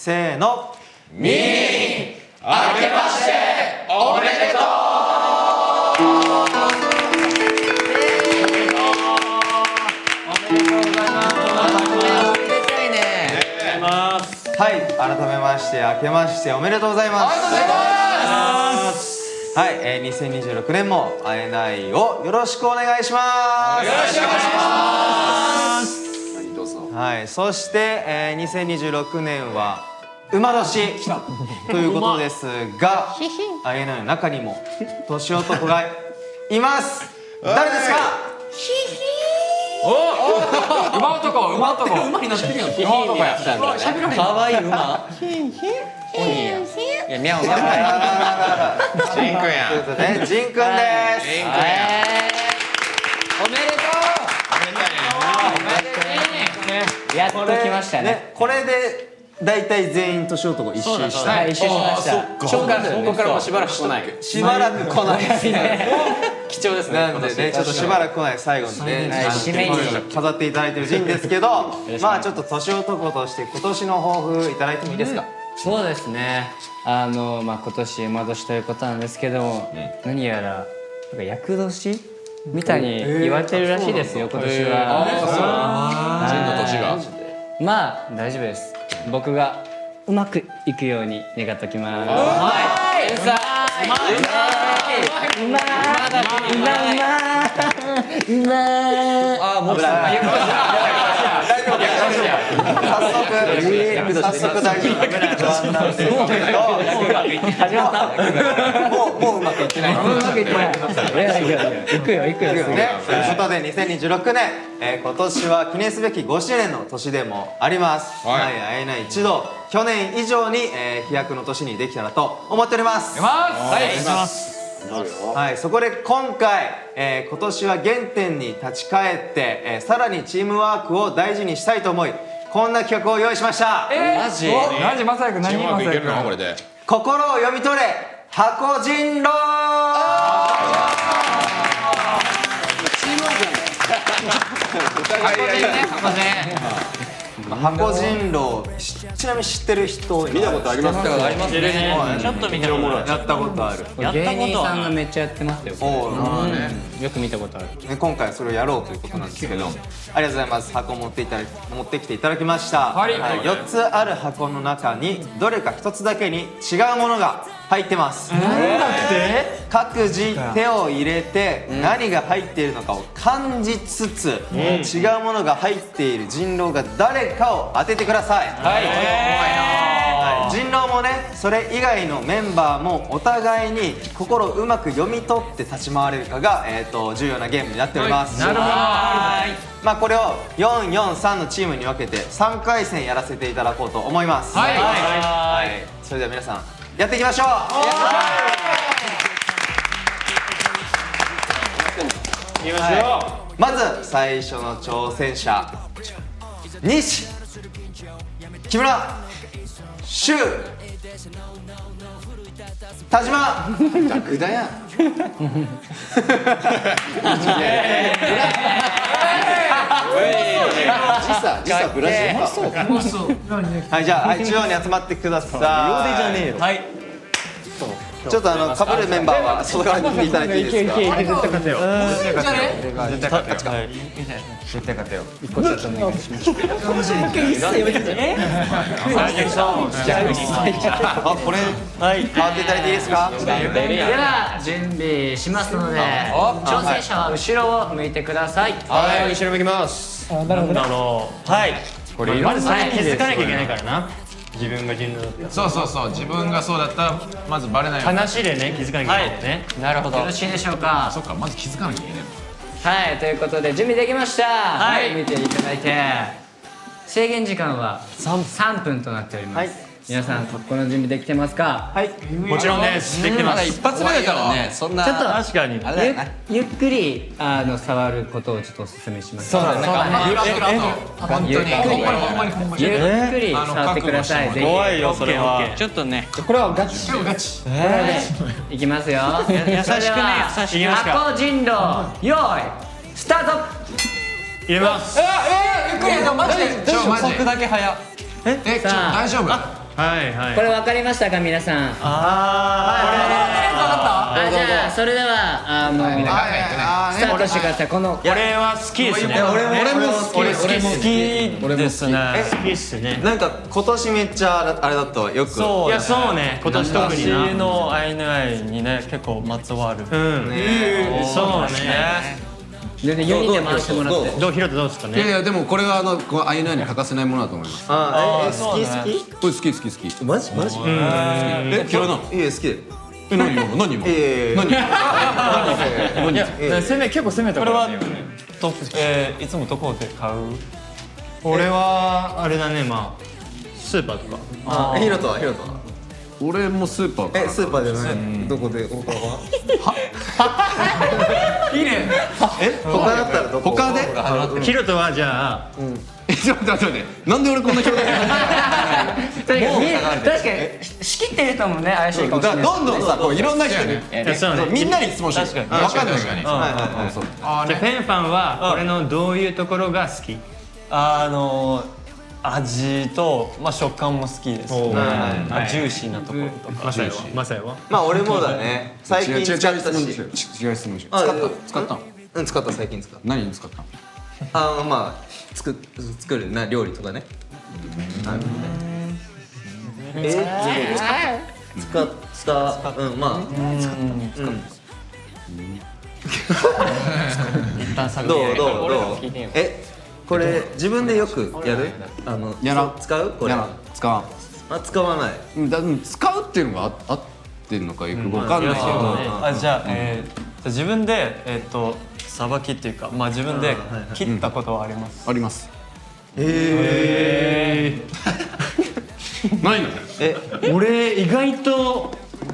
せーの。みー、明けましておめでとう。おめでとうございます。おめでたいね。はい、改めまして明けましておめでとうございます。はい、2026年も会えないをよろしくお願いします。よろしくお願いします。はい、そして、2026年は馬年ということですが、会えないの中にも年男がいます。誰ですか？馬男、馬男。馬になってるよ。馬男や。かわいい馬。お兄や。いや、ミャオミャオ。ジンくんや。ということで、ジンくんです。おめでとう。やっと来ましたね。これで大体全員年男一周した。はい、一周しました。ここからもしばらく来ない。しばらく来ないですね。貴重ですね。なんでね、ちょっとしばらく来ない最後にね、締めに飾っていただいてるジンですけど、まあちょっと年男として今年の抱負いただいてもいいですか？そうですね。まあ今年馬年ということなんですけども、何やらなんか厄年みたいに言われてるらしいですよ、今年は。ジンの年が。まあ大丈夫です。僕がうまくいくように願っておきます。はい。さあ、うまい。あ、もう早速大丈夫なんですけど、始まった。もううまくいってない。いくよ。ね、ということで2026年、今年は記念すべき5周年の年でもあります。はい、会えない一度、去年以上に、飛躍の年にできたらと思っております。はい、お願いします。はい、そこで今回、今年は原点に立ち返って、さらにチームワークを大事にしたいと思い、こんな企画を用意しました。マジ？マサヤ君、何マサヤ君。これで。心を読み取れ箱人狼。箱人狼、ちなみに知ってる人見たことありますか？ありますね。ちょっと見たことある。やったことある。芸人さんがめっちゃやってますよ。よく見たことある。今回それをやろうということなんですけど、ありがとうございます。箱持ってきていただきました。4つある箱の中にどれか1つだけに違うものが入ってます。各自手を入れて何が入っているのかを感じつつ、違うものが入っている人狼が誰かを当ててください。人狼もね、それ以外のメンバーもお互いに心をうまく読み取って立ち回れるかが、重要なゲームになっております。なるほど。まあこれを443のチームに分けて3回戦やらせていただこうと思います。それでは皆さんやっていきましょう。まず最初の挑戦者、西、木村、シュウ、田島。逆だやん。時差ブラジルか。はい、じゃあ中央に集まってください。リオデジャネイロ。はい。ちょっと被るメンバーは外側に来ていただいていいですか？絶対勝てよ。絶対勝てよ。一個ちょっとお願いします。これ変わっていただいていいですか？では準備しますので、挑戦者は後ろを向いてください。はい、後ろ向きます。なんだろう。はい。これまずそれ気づかなきゃいけないからな。自分が人狼だった。そう、自分がそうだったらまずバレないように。話でね、気づかなきゃいけないね。なるほど。よろしいでしょうか。そっか、まず気づかなきゃいけない。はい、ということで準備できました。はい、見ていただいて、制限時間は3分となっております。皆さん、この準備できてますか？はい、もちろんです。できてます。一発目だからね、そんな。ちょっと確かに。ゆっくり触ることをちょっとお勧めします。そうだね。本当にゆっくり触ってください。怖いよ、それは。ちょっとね。これはガチ。いきますよ。優しくね、優しく。箱人狼、用意、スタート。入れます。ゆっくりやぞ、マジで。速だけ早。大丈夫？はいはい。これ分かりましたか皆さん。じゃあそれではスタートしてください。このこれは好きですね。俺も好き好きですね。好きっすね。なんか今年めっちゃあれだったわよく。いやそうね。今年特にな。私のアイヌアイにね結構まつわる。そうね。4人で回してもらって。どうヒロトどうですかね。いやいやでもこれはこうアイヌアイに欠かせないものだと思います。好き好き？これ好き好き好き。マジ？嫌いなの？いや好きだよ。何今？何？結構攻めた。これはいつもどこで買う？俺はあれだねまあスーパーとか。ヒロトは？俺もスーパー。スーパーじゃない。どこで？他は？他だったらどこ？他で？ヒロトはじゃあちょっと待って。なんで俺こんな表現？確かに仕切ってる人もね怪しいかもしれない。どんどんさこういろんな人にそうね。みんなに質問して。分かんないからね。じゃあペンファンは俺のどういうところが好き？味と食感も好きです。ジューシーなところとか。マサヤは？まあ俺もだね。最近使ったし。違う質問しよう。使ったの？うん使った最近使った。何に使ったの？まあ作るな料理とかね。使ったまあどうこれ自分でよくやる？やらん。使う？これやらん。使わん。使わない。使うっていうのが合ってんのかよく分かんないけど。じゃあ自分でさばきっていうか自分で切ったことはあります。あります。ないの？俺意外と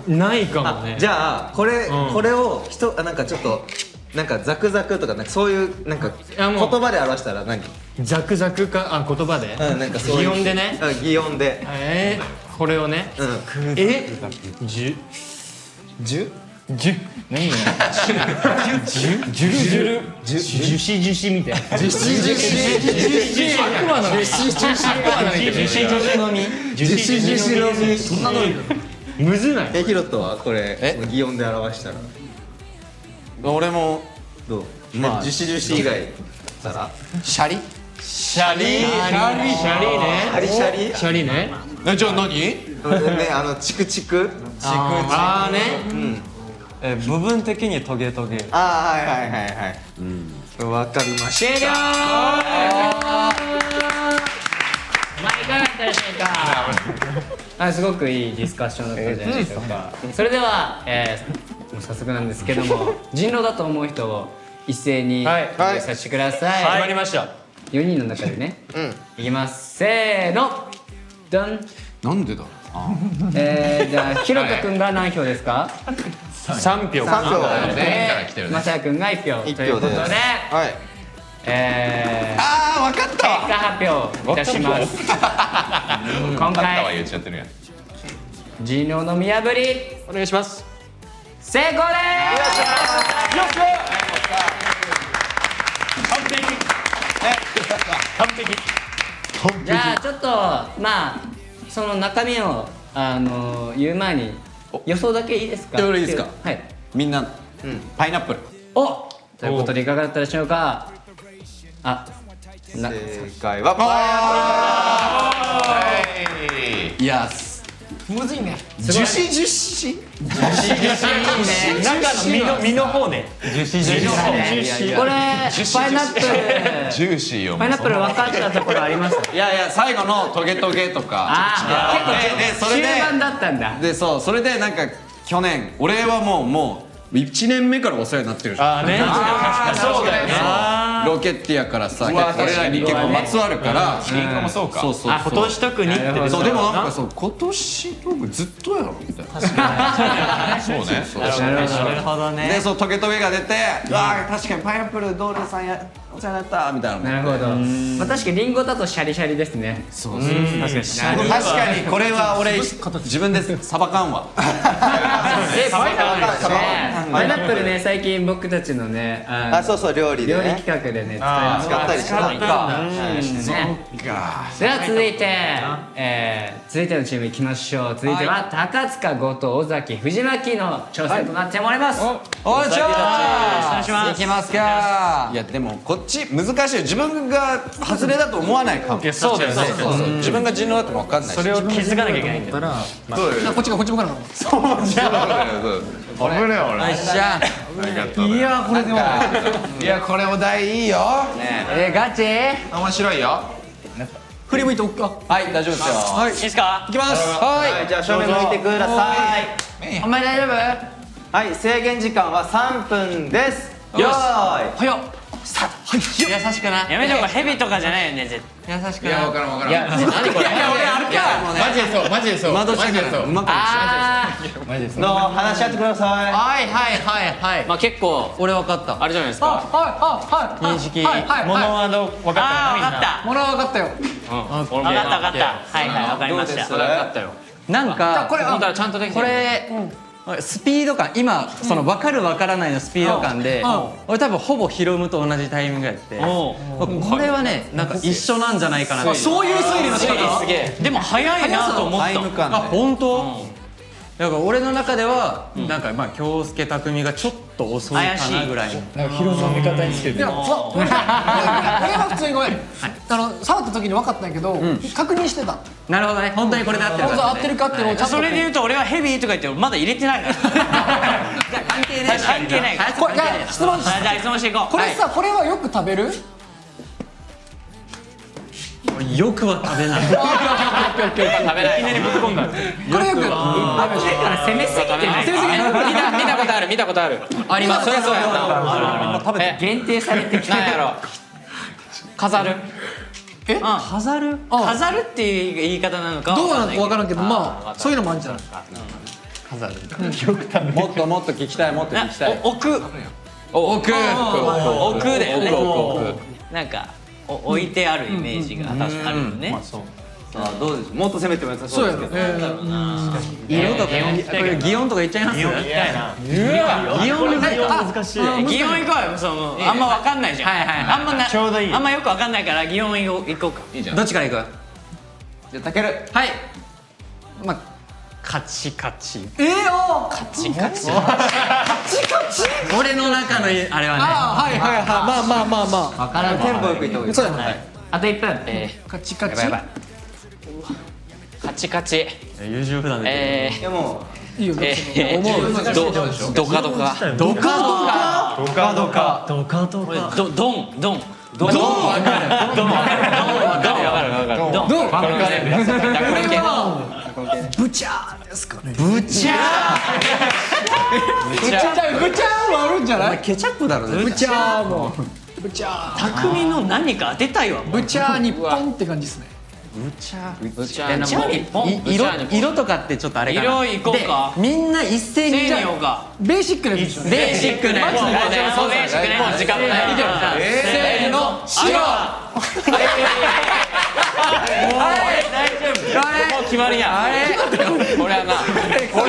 ないかもね。じゃあこれをなんかちょっとなんかザクザクとかなんかそういうなんか言葉で表したら何？ザクザクか言葉で？なんかそういう擬音でね。擬音で。これをね。何？ジュシみたいな。ジュシ悪魔の実。そんなのむずない？ヒロトはこれ擬音で表したら俺もどう？まあジュシ以外だったらシャリね。シャリね。じゃあ何？チクチク。ああね。部分的にトゲトゲ。はいわかりました。終了。いかがだったでしょうか。すごくいいディスカッションだったんじゃないでしょうか。それではもう早速なんですけども人狼だと思う人を一斉に発表させてください。決まりました。4人の中でね。いきます。せーの。ドン。なんでだ？じゃあひろとくんが何票ですか？3票かな。まさやくんが1票ということで、はい。分かったわ。結果発表いたします。今回人狼の見破りお願いします。成功です。完璧。じゃあちょっとその中身を言う前に予想だけいいですか？俺いいですか？はい。みんなパイナップル。おということでいかがだったでしょうか？正解はイエス。むずいね。ジュシ中の身の方ね。これパイナップルジューシーよ。パイナップル分かったところあります？いや最後のトゲトゲとか。結構終盤だったんだ。でそれでなんか去年俺はもう1年目からお世話になってるじゃん。そうだよね。ロケッティアからさ俺らに結構まつわるからリンゴもそうか。そう今年特にって。そうでもなんか今年僕ずっとやろみたいな。そうね。なるほどね。でトゲトゲが出て確かにパイナップルドールさんお世話になったみたいな。なるほど。まあ確かにリンゴだとシャリシャリですね。確かにこれは俺自分でさばかんわ。パイナップルね、最近僕たちのね、そうそう、料理で料理ね企画でね、使使ったりしたね。では続いて、続いてのチームいきましょう。続いては高塚、後藤、尾崎、藤巻の挑戦となってもらいます。おいしょお願いします。いきますか。いやでもこっち難しいよ。自分が外れだと思わないかも。そうだよね。自分が人狼だと分かんないし。それを気づかなきゃいけないんだよ。こっち向かなの。危ねえ俺。よっしゃ。ありがとう。いやこれでも。いやこれお題いいよ。ガチ？面白いよ。振り向いておくか。はい大丈夫ですよ。はい。いいですか？いきます。はい、じゃあ正面向いてください。お前大丈夫？はい、制限時間は3分です。よーい。早っ。優しくな。やめてよ、これヘビとかじゃないよね、絶対。優しくいやな。分からん分からん。いや、何これ？マジでそうマジでそう。窓下からうまくの話し合ってください。はいはいはいはい。まあ結構、俺分かった。あれじゃないですか。はい。認識。はいはい。物は分かったあ分かった。物は分かったよ。分かった分かった。はいはい、分かりました。分かったよ。なんかこれだからちゃんとできてこる。れスピード感今その分かる分からないのスピード感で俺多分ほぼヒロムと同じタイミングやってこれはねなんか一緒なんじゃないかなってそういう推理の仕方。すげえ。でも早いなと思っタイムた。感で。本当だから俺の中ではなんかまあ京介匠がちょっと遅いかなぐらいのいや、俺は普通にごめん。触った時に分かったんやけど、確認してた。なるほどね本当にこれで合ってる本当合ってるかっていうのをちゃんと。それで言うと俺はヘビーとか言ってまだ入れてないから。関係ね関係ないから。これじゃあ質問じゃあ質問していこう。これさ、これはよく食べる？よくは食べない食べない。いきなりぶっ込んだ。これよく。攻めすぎてない。見たことある見たことある。ありますそりゃそうやな。食べて限定されてきなんやろ。飾る。飾る飾るっていう言い方なのか。どうなのか分からんけど、まあそういうのもあるんじゃない？もっともっと聞きたいもっと聞きたい。置く。置く。置くだよね。なんか置いてあるイメージが確かあるよね。あ、どうでしょう。もっと攻めても良さそそううでやすけど。色とかこれ擬音とか言っちゃいます擬音難しい擬音行こうよ。そのあんま分かんないじゃん。あんまなちょうどいい。あんまよく分かんないから擬音行こうか。どっちからいくじゃあたける。はいまあカチカチカチカチ。俺の中のあれはねはいはいはい。まあまあまあまわからん。テンポよくいった方がいい。そうやね。あと1分。あ。カチカチ。やばい。カチカチ。優柔不断でいやもいいよ。ドカドカ。ドカドカドカドカ。ドカドカ。ドンドン。ドン。ドン。ドン。ドン。ブチャーですかね。ブチャー。ブチャーはあるんじゃない？ケチャップだろブチャーも。ブチャー。匠の何か当てたいわ。ブチャー日本って感じですね。ブチャー日本。色とかってちょっとあれかな色いこうか。みんな一斉にせーのようか。ベーシックなやつでしょ。ベーシックなやつ。もうベーシックね。もう時間もない。せーの、白。大丈夫。もう決まりや。これはな。決ま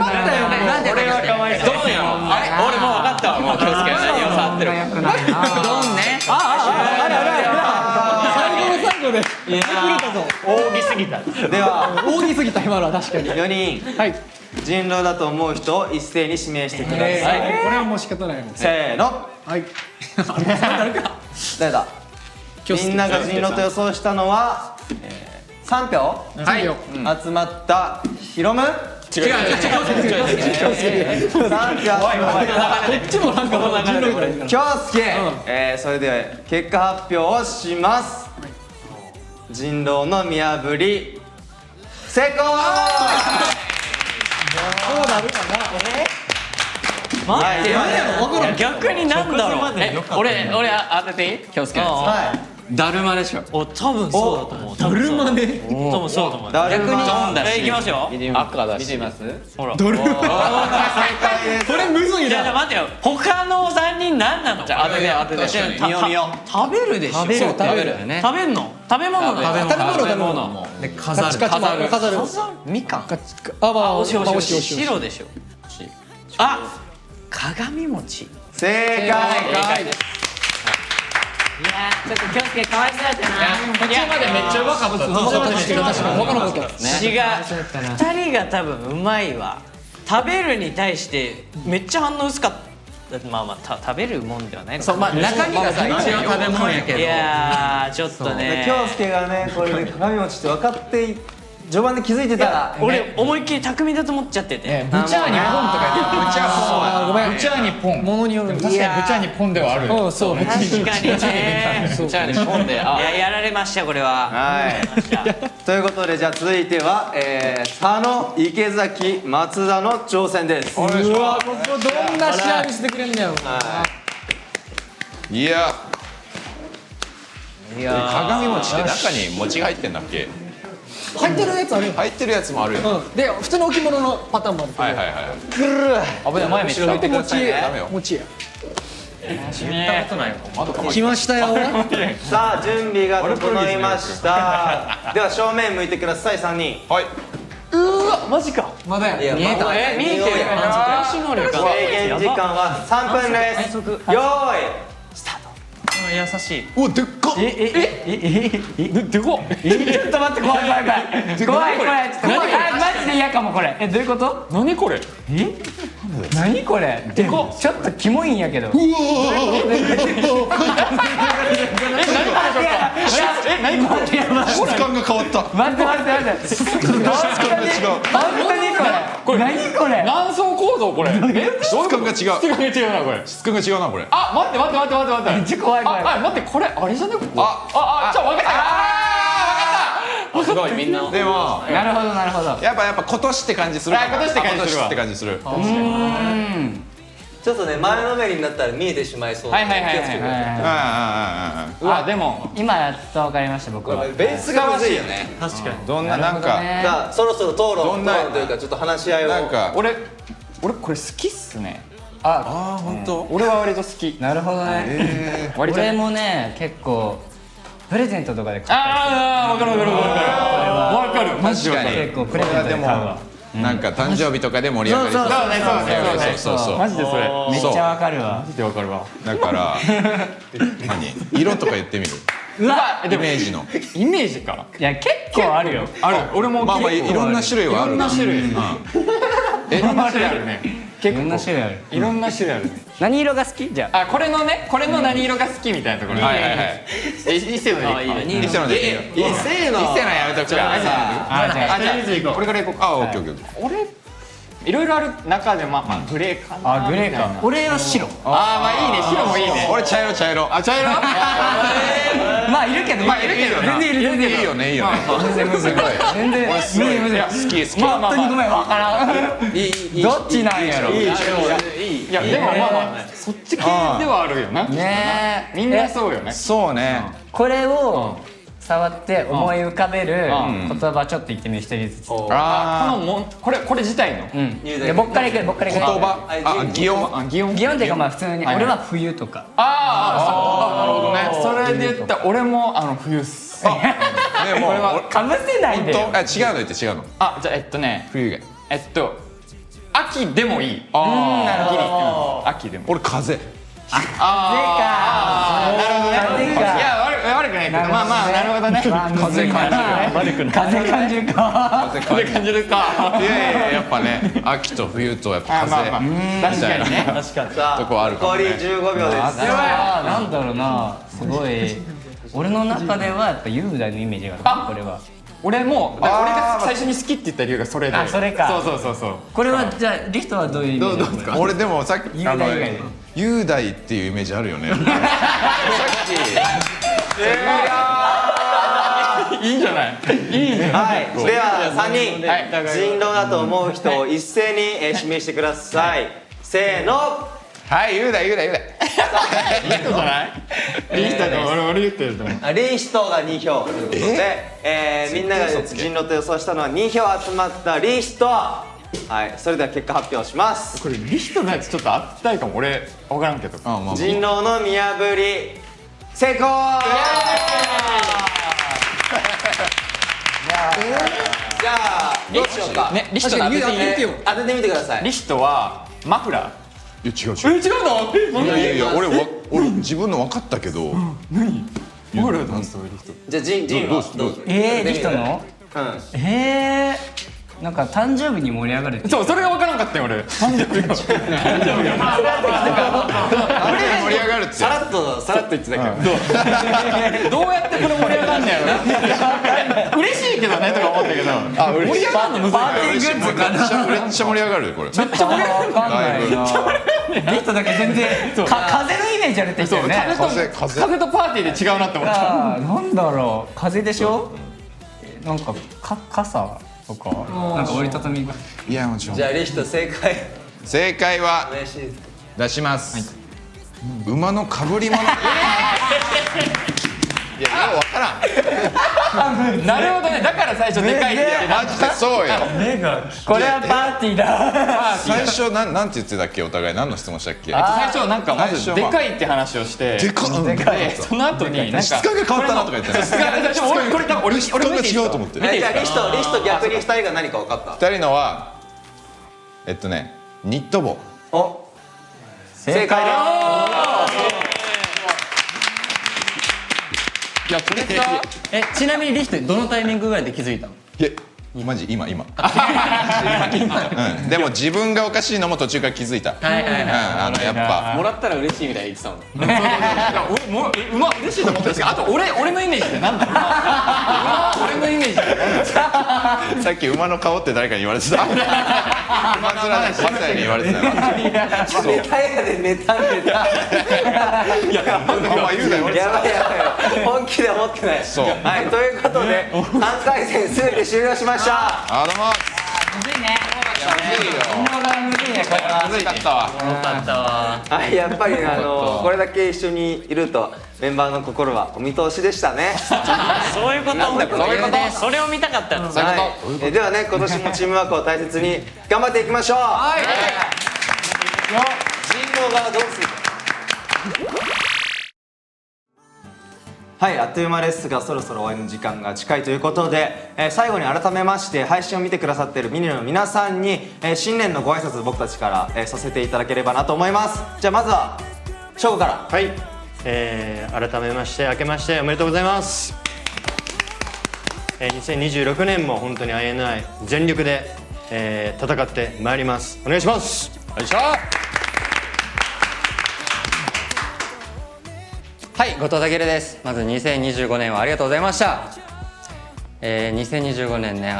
ったよね。なんで俺はかわいそう。ドンやろ。あれ俺もう分かったわ。もう気をつけないよ。触ってる。ドンね。最後で。大きすぎた。では大きすぎた今のは確かに。 4人はい。人狼だと思う人を一斉に指名してください。これはもう仕方ないもん。せーの。はい。誰だ。みんなが人狼と予想したのは3票。はい。集まったヒロム。違う。 3票集まったこっちもなんか人狼ぐらい。京介。それでは結果発表をします。人狼の見破り成功。待ってよ。逆になんだろう。俺当てていい？京介のやはい。だるまでしょ。お多分そうだと思う。だるまね。多分そうだと思う。だるまいきますよ。赤だし。見てみます？ほら。正解です。これむずいじゃあな。待ってよ。他の3人何なの？じゃあ当てて当てて。見よう見よう。食べるでしょ。食べる食べるね。食べんの？食べ物だよ。食べ物。で飾る。飾る。みかん。あ、まあ、惜しい惜しい惜しい。惜しい。白でしょ。あ、鏡餅。正解。いやーちょっと気をつけかわいそうだったな。途中までめっちゃうまかった。確かに分からなかった。違う。2人が多分うまいわ。食べるに対してめっちゃ反応薄かった。まあまあ食べるもんではないのか。そう、まあ中身がさ一応食べ物やけど。いやーちょっとね。京介がねこれで鏡餅って分かって序盤で気づいてたら俺思いっきり匠だと思っちゃってて。ブチャーニポンとか言ってブチャーごめん。ブチャーニポン。ものによる。確かにブチャーニポンではある。うん、そう。確かにね。じゃあねポンで。いややられましたこれは。はいということでじゃあ続いては佐野池崎松田の挑戦ですうわ、ここどんな試合見せてくれんだよ。いやいや鏡餅って中に餅が入ってんだっけ？入ってるやつあるよ。入ってるやつもあるよ。うん。で、普通の置物のパターンもあるけど。はいはいはい。危ない前見てた。持ちダメよ。持ちや。言ったことないよ。窓かま来ましたよ。さあ準備が整いましたでは正面向いてください3人はい。マジか。まだや。見えた。見えてる。制限時間は3分ですよーい優しい。うわでっかっ。でこ。ちょっと待って怖い怖い怖い怖い怖いマジで嫌かもこれどういうこと何これ？何これちょっとキモいんやけど何これ？質感が変わった。待って待って待って質感が違う。本当にこれ何これ何層構造これ？質感が違う。質感が違うなこれ。質感が違うなこれ。あ、待って待って待って待って待って。めっちゃ怖い怖いあ、待ってこれあれじゃね？ちょ分かった。すごいみんな。でもなるほどなるほどやっぱ今年って感じする。今年って感じするわ今年って感じする。ちょっとね前のめりになったら見えてしまいそうなので気をつけてくださいあ、でも今やっと分かりました僕はベースがむずいよね確かに。どんななんかさあそろそろ討論というかちょっと話し合いをなんか俺これ好きっすね。ああ本当。俺は割と好き。なるほどね俺もね結構プレゼントとかで買ったああ、分かる分かる分かる分かる。マジで分かる。結構プレゼントで買うわなんか誕生日とかで盛り上がりそう。そうそう。マジでそれ。めっちゃわかるわマジで分かるわ。だから何色とか言ってみる。うわイメージの。イメージか。いや結構あるよある。俺もまあまあいろんな種類はあるな。いろんな種類。いろんな種類あるね。いろんな種類あるいろんな種類あるね。何色が好きじゃああ、これの何色が好きみたいなところ。はいはいはい。一世のでいいか。一世のでいいよ。異性の一世のやめとくか。じゃあこれからいこうか。あ、オッケーオッケー。俺いろいろある中でまあグレーかな。あグレーか俺は白あーまあいいね。白もいいね。俺茶色茶色。あ、茶色？まあいるけどまあいるけどな。全然いる全然いるいいよねいいよね。全然むずい全然むずいむずい好き好き。本当にごめんわからんどっちなんやろいやでもまあまあそっち系ではあるよな。ねえみんなそうよね。そうね。これを触って思い浮かべる言葉ちょっと言ってみる一人ずつあこれ自体ので僕からいく僕からいく言葉。あ、擬音。擬音。擬音っていうかまあ普通に俺は冬とかああ、なるほどね。それで言ったら俺も冬っす。でもこれはかぶせないでよあ、違うの言って違うの。あ、じゃあ冬以外。秋でもいい。なるほど秋でも。俺風。風かなるほどね。い風かや悪くないけどまあまあなるほどね。風感じるか風感じるか。いやいややっぱね秋と冬とやっぱ風。確かにね。さあとこあるかもね残り15秒ですなんだろうなすごい俺の中ではやっぱ雄大のイメージがあるこれは俺も俺が最初に好きって言った理由がそれで。あそれかそう。これはじゃあリフトはどういう意味ですか俺でもさっき雄大以外で雄大っていうイメージあるよね。さっいいんじゃない？いいね。はいでは3人はい人狼だと思う人を一斉に指名してくださいせーのはい言うだリヒトじゃない？リヒトが俺言ってると思う。リヒトが2票ということで、みんなが人狼と予想したのは2票集まったリヒト。はい、それでは結果発表します。これリヒトのやつちょっと当てたいかも。俺分からんけど。人狼の見破り成功。じゃあどうしようか。ねリヒトの当てていい？当ててみてください。リヒトはマフラー。いや違う違うの？いや俺自分の分かったけど何？マフラーだ。じゃあジンはどうぞ。リヒトの？なんか誕生日に盛り上がるって。そう、それが分からんかったよ俺。誕生日が盛り上がるってさらっと言ってたけど。どうやってこれ盛り上がんねやろ。嬉しいけどねとか思ったけど。盛り上がんのむずい。パーティーグッズかな。めっちゃ盛り上がるこれ。めっちゃ盛り上がる。わかんないな。リヒトだけ全然風のイメージあるって言ってるね。風とパーティーで違うなって思った。なんだろう、風でしょ。なんか傘とかなんか折りたたみが。いやもちろん。じゃあリヒト正解はお願いします。出します。馬のかぶり物。いやよう分からん。なるほどね。だから最初でかいってマジでそうよ。これはパーティーだ。最初なんて言ってたっけ、お互い何の質問したっけ。最初なんかまずでかいって話をして。でかい。その後になんか質感が変わったなとか言って。質感がこれ多分俺質感が違うと思って。じゃあリヒト逆に2人が何か分かった。2人のはニット帽。お、正解です。いやこれさ、ちなみにリヒトどのタイミングぐらいで気づいたの？いやマジ今でも自分がおかしいのも途中から気づいた。やっぱもらったら嬉しいみたいに言ってたもん。嬉しいと思ったんですけど、あと俺のイメージってなんだろう。俺のイメージさっき馬の顔って誰かに言われてた。馬面でパサヤに言われてたよ。ネタやでネタ。いやお前言うなよ。やばい本気で思ってない。はい、ということで3回戦すべて終了しました。あどうも。むずいね。むずいねこれは。むずかったわ。はい、やっぱりこれだけ一緒にいるとメンバーの心はお見通しでしたね。そういうこと。それを見たかったの。はい、ではね、今年もチームワークを大切に頑張っていきましょう。はい。人狼側どうするか。はい、あっという間ですがそろそろ終わりの時間が近いということで、最後に改めまして配信を見てくださっているミニの皆さんに、新年のご挨拶僕たちから、させていただければなと思います。じゃあまずは翔吾から。はい、改めまして明けましておめでとうございます。2026年も本当に INI 全力で、戦ってまいります。お願いします。よいしょ。はい、後藤健です。まず2025年はありがとうございました。2025年ね、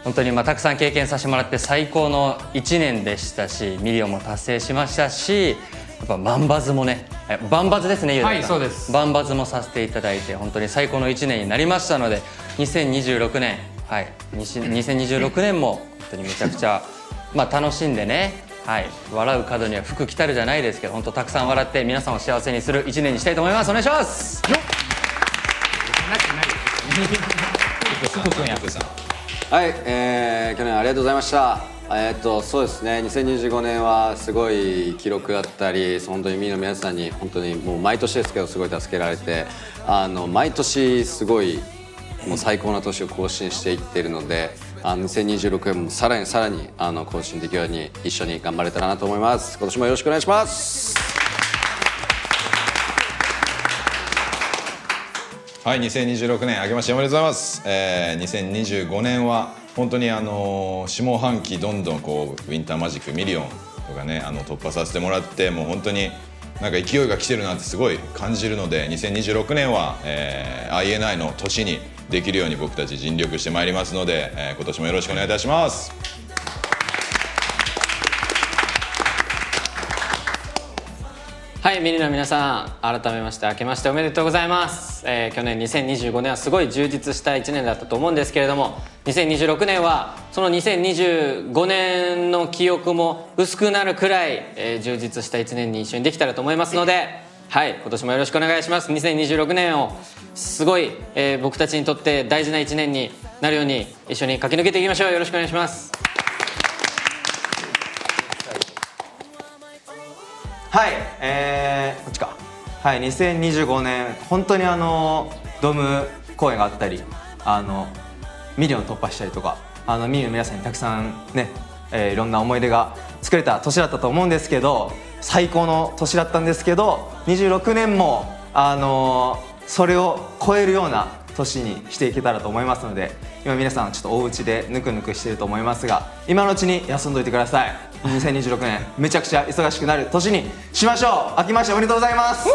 本当にたくさん経験させてもらって最高の1年でしたし、ミリオンも達成しましたし、やっぱ万バズもね、万バズですね、はい、そうです。万バズもさせていただいて本当に最高の1年になりましたので、2026年、はい、2026年も本当にめちゃくちゃ楽しんでね。はい、笑う角には福来たるじゃないですけど、本当たくさん笑って皆さんを幸せにする1年にしたいと思います。お願いします。はい、去年ありがとうございました。そうですね、2025年はすごい記録だったり、本当にミニの皆さんに本当にもう毎年ですけどすごい助けられて、毎年すごいもう最高な年を更新していっているので、2026年もさらに更新できるように一緒に頑張れたらなと思います。今年もよろしくお願いします。はい、2026年明けましておめでとうございます。2025年は本当に下半期どんどんこうウィンターマジックミリオンとかね突破させてもらって、もう本当になんか勢いが来てるなってすごい感じるので、2026年は、INI の年にできるように僕たち尽力してまいりますので、今年もよろしくお願いいたします。ははい、ミニの皆さん、改めまして明けましておめでとうございます。去年2025年はすごい充実した1年だったと思うんですけれども、2026年はその2025年の記憶も薄くなるくらい、充実した1年に一緒にできたらと思いますので、はい、今年もよろしくお願いします。2026年をすごい、僕たちにとって大事な1年になるように一緒に駆け抜けていきましょう。よろしくお願いします。はい、こっちか。はい、2025年本当にドーム公演があったり、ミリオン突破したりとか、ミリの皆さんにたくさんね、いろんな思い出が作れた年だったと思うんですけど、最高の年だったんですけど、26年もそれを超えるような年にしていけたらと思いますので、今皆さんちょっとお家でぬくぬくしてると思いますが、今のうちに休んどいてください。2026年めちゃくちゃ忙しくなる年にしましょう。明けましておめでとうございます。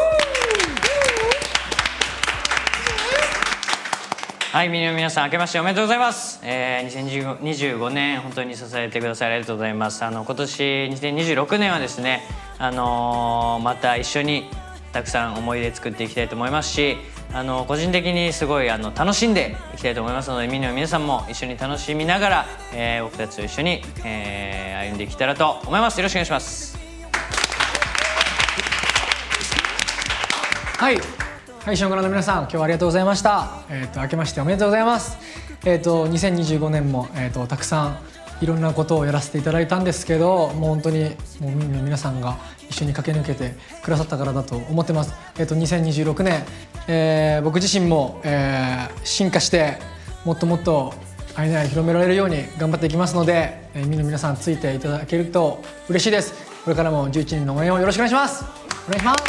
はい、ミニの皆さん、明けましておめでとうございます。2025年本当に支えてくださりありがとうございます。今年2026年はですね、また一緒にたくさん思い出作っていきたいと思いますし、個人的にすごい楽しんでいきたいと思いますので、ミニの皆さんも一緒に楽しみながら、僕たちと一緒に、歩んでいけたらと思います。よろしくお願いします。はい、はい、ショングラの皆さん、今日はありがとうございました。明けましておめでとうございます。2025年もたくさんいろんなことをやらせていただいたんですけど、もう本当にもう皆さんが一緒に駆け抜けてくださったからだと思ってます。2026年、僕自身も、進化してもっともっとアイナイ広められるように頑張っていきますので、皆さんついていただけると嬉しいです。これからも11人の応援をよろしくお願いします。お願いします。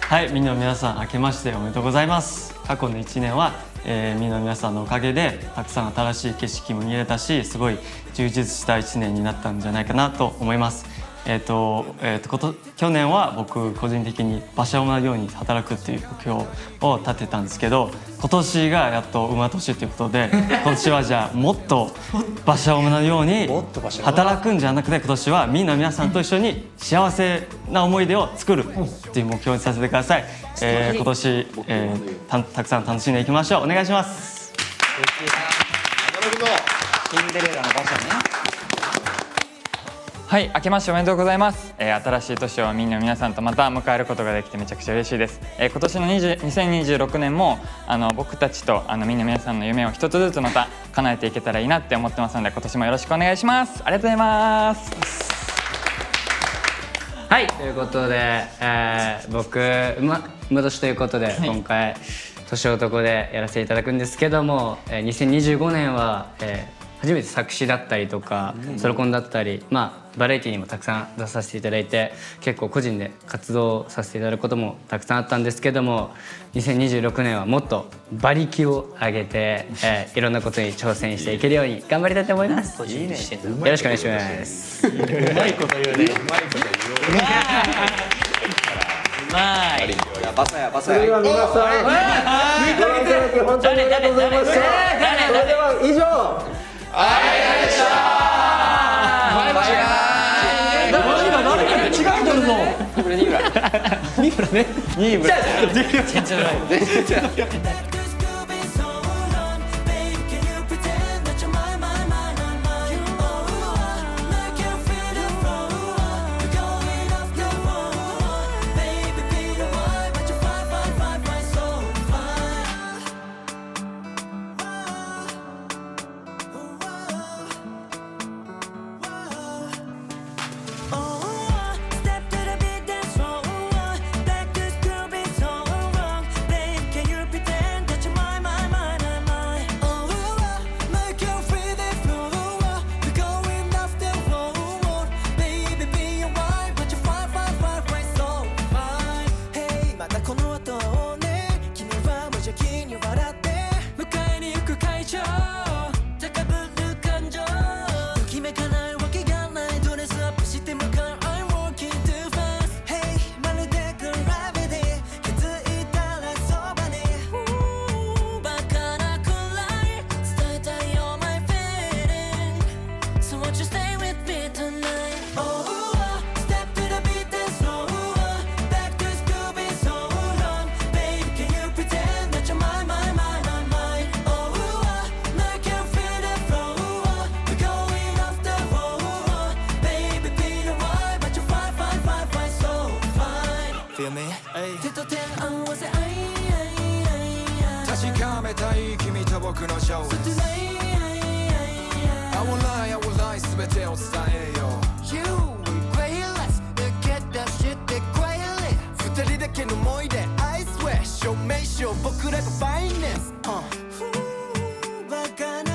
はい、みんなの皆さん明けましておめでとうございます。過去の1年は、みんなの皆さんのおかげでたくさん新しい景色も見れたし、すごい充実した1年になったんじゃないかなと思います。去年は僕個人的に馬車馬のように働くっていう目標を立てたんですけど、今年がやっと馬年ということで、今年はじゃあもっと馬車馬のように働くんじゃなくて、今年はみんな皆さんと一緒に幸せな思い出を作るっていう目標にさせてください。今年、たくさん楽しんでいきましょう。お願いします。シンデレラの馬車ね。はい、明けましておめでとうございます。新しい年をみんな皆さんとまた迎えることができてめちゃくちゃ嬉しいです。今年の2026年も僕たちとみんな皆さんの夢を一つずつまた叶えていけたらいいなって思ってますので、今年もよろしくお願いします。ありがとうございます。はい、ということで、僕馬年ということで、今回年男でやらせていただくんですけども、2025年は、初めて作詞だったりとか、ソロコンだったり、バラエティにもたくさん出させていただいて、結構個人で活動させていただくこともたくさんあったんですけども、2026年はもっと馬力を上げて、いろんなことに挑戦していけるように頑張りたいと思います。よろしくお願いします。うまいこと言うね。うまいこと言う。うまい。やバサやバサや。それでは皆さん、聞いていただき本当にありがとうございました。それでは以上、ありがとうございました。バイバイ。違うとるぞ。ニーブラね。ニーブラ。全然ない。So won't you stay with me tonight? Oh と手合わせ確かめたい君と僕の勝利 I will lie 全てを伝えよう You will greatness 抜け出してquietly 二人だけの思い出 I swear 証明しよう僕らが finest バカな